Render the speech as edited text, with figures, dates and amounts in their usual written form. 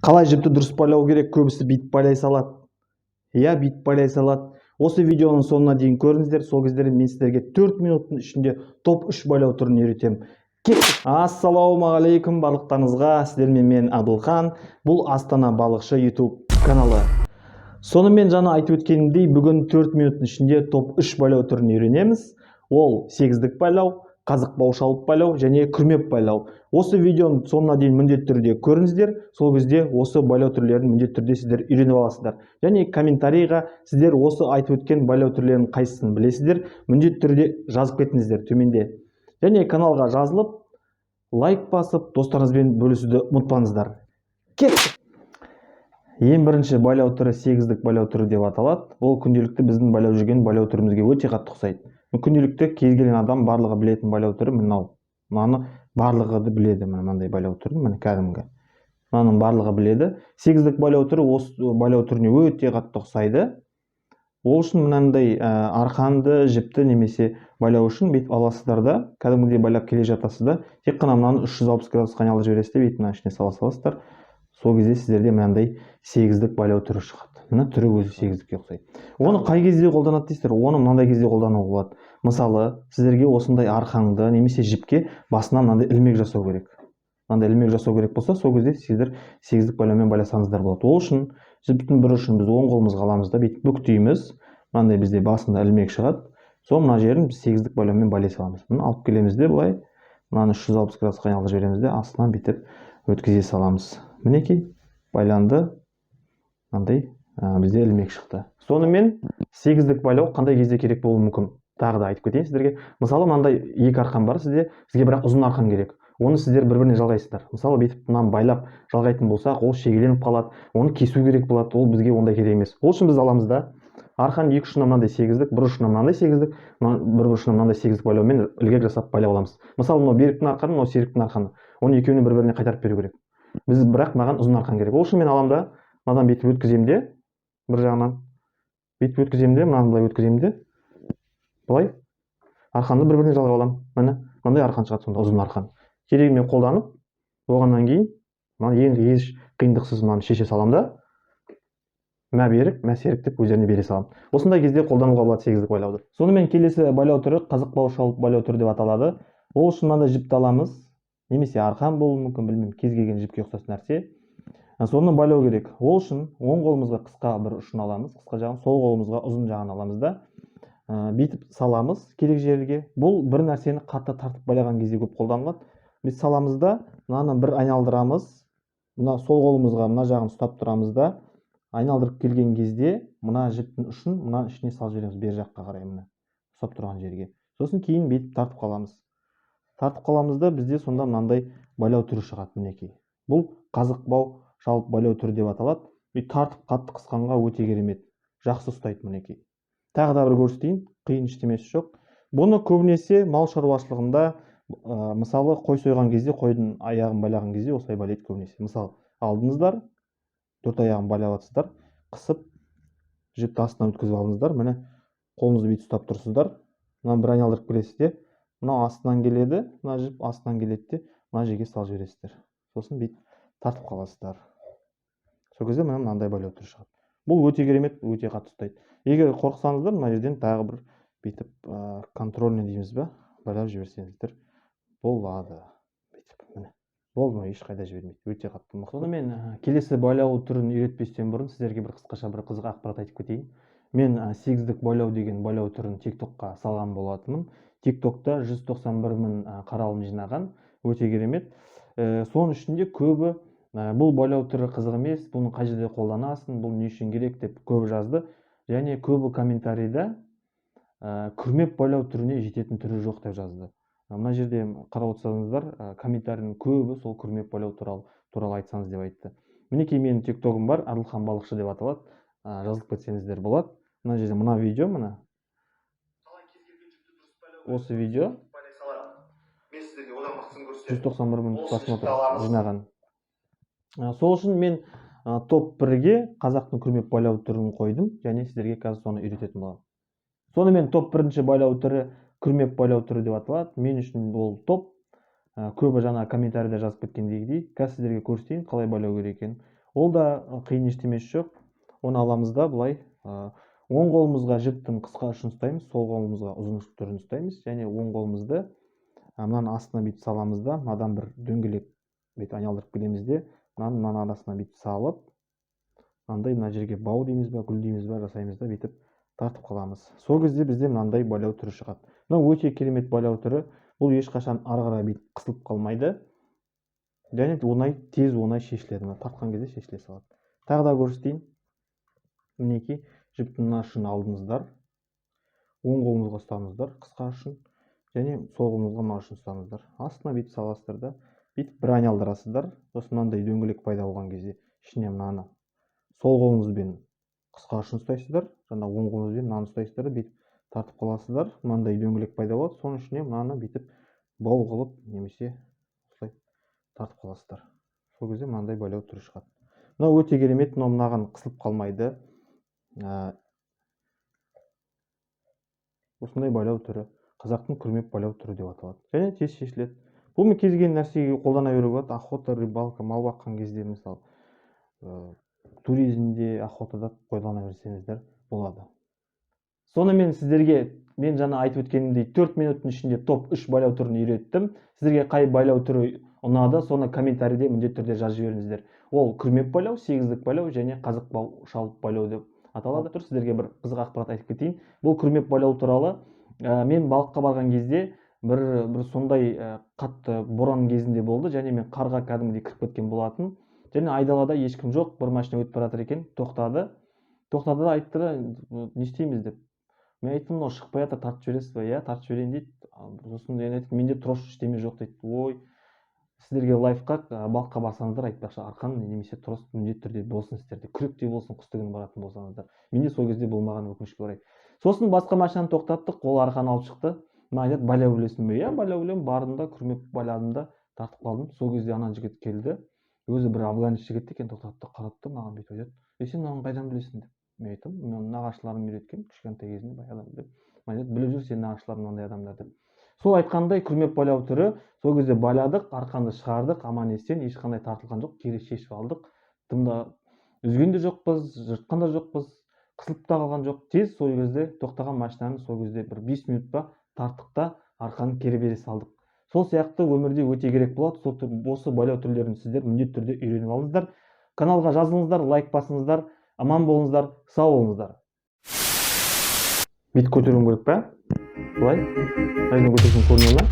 Қалай жіпті дұрыс байлау керек? Көбісі бүйтіп байлай салады. Иә, бүйтіп байлай салады. Осы видеоның соңына дейін көріңіздер. Сол кезде мен сіздерге 4 минуттың ішінде топ 3 байлау түрін үйретемін. Ассалаумағалейкум барлықтарыңызға. Сіздермен мен Абылхан. Бұл Астана балықшы YouTube каналы. Сонымен жаңа айтып өткенімдей, бүгін 4 минуттың ішінде топ 3 байлау түрін үйренеміз. Ол сегіздік байлау, қазық бау шалып байлау және күрмеп байлау. Осы видеоның соңына дейін міндетті түрде көріңіздер. Сол кезде осы байлау түрлерін міндетті түрде сіздер үйреніп аласыздар. Және комментарийға сіздер осы айтып өткен байлау түрлерінің қайсысын білесіздер, міндетті түрде жазып кетіңіздер төменде. Және каналға жазылып, лайк басып, достарыңызбен бөлісуді ұмытпаңыздар. Кеттік! Ең бірінші байлау түрі сегіздік байлау түрі деп аталады. Ол күнделікті біздің байлау жүрген байлау түрімізге өте қатты ұқсайды. Күнделікті кез келген адам барлығы білетін байлау түрі мынау. Мынаны барлығы да біледі, мынандай байлау түрін, міне кәдімгі. Мынаның барлығы біледі. Сегіздік байлау түрі осы байлау түріне өте қатты ұқсайды. Ол үшін мынандай арқанды, жіпті немесе байлау үшін бүйтіп аласыздар да, кәдімгідей байлап келе жатасыздар. Тек қана мынаны 360 градусқа айналдырып жібересіздер, бүйтіп ішіне сала саласыздар. Сол кезде сіздерде мынандай сегіздік байлау түрі шығады. Мына түрі өзі сегіздікке ұқсайды. Оны қай кезде қолданады дейсіздер? Оны мынандай кезде қолдануға болады. Мысалы, сіздерге осындай арқанды немесе жіпке басынан мынандай ілмек жасау керек. Мынандай ілмек жасау керек болса, сол кезде сіздер сегіздік байлаумен байласаңыздар болады. Ол үшін жіптің бір ұшын біз оң қолымызға аламыз да бүйтіп бүктейміз. Мынандай бізде басында ілмек шығады. Сол мына жерін біз сегіздік байлаумен байлай саламыз. Мына алып келеміз де былай. Мынаны 360 градусқа айналдырып жібереміз де астынан бүйтіп өткізе саламыз. Мінекей байланды. Мынандай бізде ілмек шықты. Сонымен сегіздік байлау қандай кезде керек болуы мүмкін? Тағы да айтып кетейін сіздерге. Мысалы, мынандай екі арқан бар сізде, сізге бірақ ұзын арқан керек. Оны сіздер бір-біріне жалғайсыздар. Мысалы, бүйтіп мынаны байлап жалғайтын болсақ, ол шегеленіп қалады. Оны кесу керек болады. Ол бізге ондай керек емес. Ол үшін біз аламыз да арқан екі ұшына мынандай сегіздік, бір ұшына мынандай сегіздік, бір ұшына мынандай сегіздік байлаумен ілгек жасап байлап аламыз. Мысалы, мынау беріктің арқаны, мынау серіктің арқаны. Оны екеуіне бір-біріне қайтарып беру керек. Біз бірақ маған ұзын арқан керек. Ол үшін мен аламын да, мынадан бүйтіп өткіземін де, бір жағынан бүйтіп өткіземін де, мынаны былай өткіземін де, былай арқанды бір-біріне жалғап аламын. Міне, мынандай арқан шығады сонда, ұзын арқан. Керегімен қолданып, болғаннан кейін, ең еш қиындықсыз мынаны шеше саламын да, мә берік, мә серік деп өздеріне бере саламын. Осындай кезде қолдануға болады сегіздік байлауды. Сонымен келесі байлау түрі қазық бау шалып байлау түрі деп аталады. Ол үшін мынандай жіпті аламыз, немесе арқан болуы мүмкін, білмеймін, кез келген жіпке ұқсас нәрсе. Соны байлау керек. Ол үшін оң қолымызға қысқа бір ұшын аламыз, қысқа жағын, сол қолымызға ұзын жағын аламыз да, бүйтіп саламыз керек жерге. Бұл бір нәрсені қатты тартып байлаған кезде көп қолданылады. Біз саламыз да, мынаны бір айналдырамыз, мына сол қолымызға мына жағын ұстап тұрамыз да, айналдырып келген кезде мына жіптің ұшын мына ішіне салып жібереміз, бер жаққа қарай, мына ұстап тұрған жерге. Сосын кейін бүйтіп тартып қаламыз. Тартып қаламыз да, бізде сонда мынандай байлау түрі шығады, мінекей. Бұл қазық бау шалып байлау түрі деп аталады. Тартып қатты қысқанға өте керемет, жақсы ұстайды, мінекей. Тағы да бір көрсетейін, қиын ештемесі жоқ. Бұны көбінесе мал шаруашылығында, мысалы, қой сойған кезде, қойдың аяғын байлаған кезде осылай байлайды көбінесе. Мысалы, алдыңыздар, 4 аяғын байлап жатсыздар, қысып, жіпті астынан өткізіп алдыңыздар, міне қолыңызды бүйтіп ұстап тұрсыздар. Мынаны бір айналдырып келесіздер. Мынау астынан келеді, мына жіп астынан келеді де, мына жерге салып жібересіздер. Сосын бүйтіп тартып қаласыздар. Сол кезде мынандай байлау түрі шығады. Бұл өте керемет, өте қатты ұстайды. Егер қорықсаңыздар, мына жерден тағы бір бүйтіп контрольный дейміз бе, байлап жіберсеңіздер болады. Міне, болды ма, ешқайда жібермейді, өте қатты мықты. Сонымен келесі байлау түрін үйретпестен бұрын сіздерге бір қысқаша бір қызық ақпарат айтып кетейін. Мен сегіздік байлау деген байлау түрін TikTokқа салған болатынмын. TikTokта 191 мың қаралым жинаған, өте керемет. Соның ішінде көбі бұл байлау түрі қызық емес, бұны қай жерде қолданасың, бұл не үшін керек деп көбі жазды. Және көбі комментарийда күрмеп байлау түріне жететін түрі жоқ деп жазды. Мына жерде қарап отырсаңыздар, комментарийдің көбі сол күрмеп байлау туралы айтсаңыз деп айтты. Мінекей менің TikTok'ым бар, Абылхан балықшы деп аталады. Жазылып кетсеңіздер болады. Мына жерде мына видео, мына. Осы видео 191 мың просмотр жинаған. Сол үшін мен топ 1-ге қазақтың күрмеп байлау түрін қойдым, және сіздерге қазір соны үйрететін боламын. Сонымен топ 1-ші байлау түрі күрмеп байлау түрі деп аталады. Мен үшін ол топ. Көбі жаңа комментарийда жазып кеткендегідей, қазір сіздерге көрсетейін қалай байлау керек екенін. Ол да қиын ештемесі жоқ. Оны аламыз да былай оң қолымызға жіптің қысқа ұшын ұстаймыз, сол қолымызға ұзын түрін ұстаймыз және оң қолымызды мынаның астына бүйтіп саламыз да, мынадан бір дөңгелек бүйтіп айналдырып келеміз де, мынаның арасына бүйтіп салып, мынандай мына жерге бау дейміз ба, гүл дейміз ба жасаймыз да, бүйтіп тартып қаламыз. Сол кезде бізде мынандай байлау түрі шығады. Мынау өте керемет байлау түрі. Бұл ешқашан ары қарай бүйтіп қысылып қалмайды. Және тез оңай шешіледі. Тартқан кезде шешіле салады. Тағы да көрсетейін. Мінекей, жіптің мына ұшын алдыңыздар. Оң қолыңызға ұстаңыздар, қысқа ұшын. Және сол қолыңызға мына ұшын ұстаңыздар. Астына бүйтіп саласыздар да, бүйтіп бір айналдырасыздар. Сосын мынандай дөңгелек пайда болған кезде ішіне мынаны сол қолыңызбен қысқа ұшын ұстайсыздар, жаңа оң қолыңызбен мынаны ұстайсыздар, бүйтіп тартып қаласыздар. Мынандай дөңгелек пайда болады. Соның ішіне мынаны бүйтіп бау қылып немесе осылай тартып қаласыздар. Сол кезде мынандай байлау түрі шығады. Мынау өте керемет, мынаған қысылып қалмайды. Осындай байлау түрі қазақтың күрмеп байлау түрі деп аталады. Және тез шешіледі. Бұл кез келген нәрсеге қолдана беруге болады. Охота, рыбалка, мал баққан кезде, мысалы, туризмде, охотада қолдана берсеңіздер болады. Сонымен сіздерге мен жаңа айтып өткенімдей 4 минуттың ішінде топ 3 байлау түрін үйреттім. Сіздерге қай байлау түрі ұнады, соны комментарийде міндетті түрде жазып жіберіңіздер. Ол күрмеп байлау, сегіздік байлау және қазық шалып байлау деп аталады. Сіздерге бір қызық ақпарат айтып кетейін. Бұл күрмеп байлау туралы мен балыққа барған кезде бір сондай қатты боран кезінде болды, және мен қарға кәдімгідей кіріп кеткен болатын. Және айдалада ешкім жоқ, бір машина өтіп бара жатыр екен, тоқтады да айтты, не істейміз деп. Мен айттым, мынау шықпай жатыр, тартып жібересіз ба? Иә, тартып жіберейін дейді. Сосын мен айттым, менде трош ештеме жоқ дейді. Ой, сіздерге лайфхак, балыққа барсаңыздар, айтпақшы, арқан немесе трос міндетті түрде болсын сіздерде. Күректей болсын, қыстыгүні баратын болсаңыздар. Менде сол кезде болмаған, өкінішке орай. Сосын басқа машинаны тоқтаттық, ол арқан алып шықты. Маған айтады, байлау білесің бе? Иә, байлау білемін, бардым да, күрмеп байладым да, тартып қалдым. Сол кезде ана жігіт келді. Өзі бір афганец жігіт екен, тоқтатты, қаратты, маған бүйтіп айтады. Сен мынаны қайдан білесің деп. Мен айттым, мен нағашыларым үйреткен, кішкентай кезінде баяғыдан деп. Мен айтады, біліп жүр сен нағашыларың мынандай адамдар деп. Сол айтқандай күрмеп байлау түрі, сол кезде байладық, арқанды шығардық, аман есен, ешқандай тартылған жоқ, кері шешіп алдық. Тымда үзген де жоқпыз, жыртқан да жоқпыз, қысылып та қалған жоқ. Тез сол кезде тоқтаған машинаны сол кезде бір 5 минут па тарттық та арқаны кері бере салдық. Сол сияқты өмірде өте керек болады. Осы байлау түрлерін сіздер міндетті түрде үйреніп алыңыздар. Каналға жазылыңыздар, лайк басыңыздар, аман болыңыздар, сау болыңыздар. Бүйтіп көтеруім керек па? Былай? Айдан көтерсем көрінеді ме?